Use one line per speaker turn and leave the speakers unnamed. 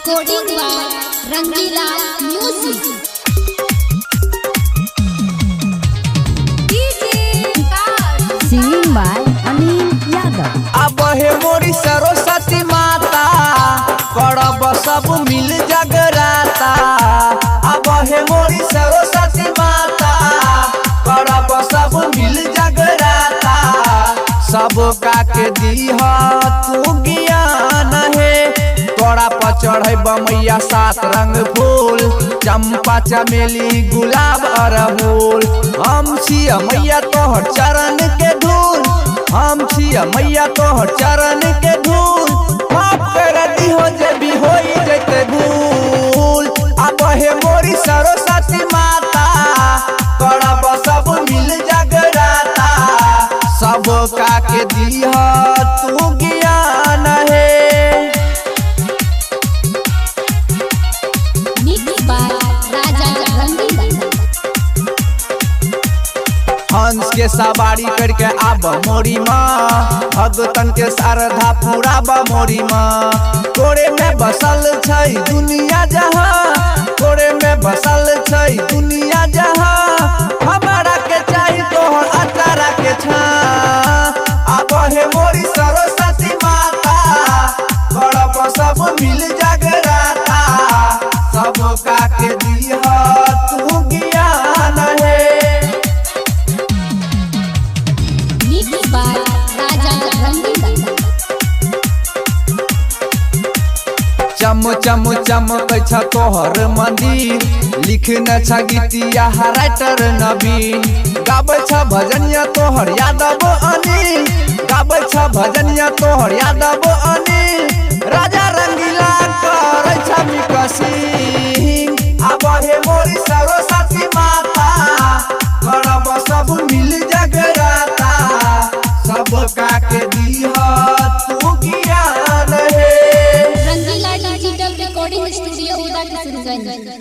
Recording by Rangeela music.
Singing by Anil Yadav.
अब हे मोरी सरस्वती माता करब सब मिल जगराता। अब हे मोरी सरस्वती माता करब सब मिल जगराता। सब का के दीह तू ज्ञान है तोड़ा पर चढ़ब मैया 7 रंग फूल चंपा चमेली गुलाब अरहुल। हम छिया मैया तोहर चरण के धूल, हम छिया मैया तोहर चरण के धूल। माफ कर दिहो जे भी होई जते भूल। अब हे मोरी सरस्वती माता करब सब मिल जगराता। सब का के दीह तू ज्ञान है। हंस के सवारी करके आब मोरी माँ भगतन के श्रद्धा पूरा बा मोरी माँ। तोरे में बसल छै दुनिया जहाँ, तोरे में बसल छै दुनिया जहाँ। हमारा के चाही तोहर अचारा के छाँ। अब हे मोरी सरस्वती माता करब सब मिल जगराता। सब का के दीह तू ज्ञान है। चम चम चमक छ तोहर मंदिर लिखने छ गीतिया राइटर नवीन। गाबै छ भजनिया तोहर यादव अनिल, गाबै छ भजनिया तोहर यादव अनिल। राजा रंगीला करै छ मिकसिंग। अब हे मोरी सरस्वती माता करब सब मिल जगराता। सब का के दीह तू ज्ञान है।
रंगीला डिजिटल रिकॉर्डिंग स्टूडियो उदा किशोरगंज।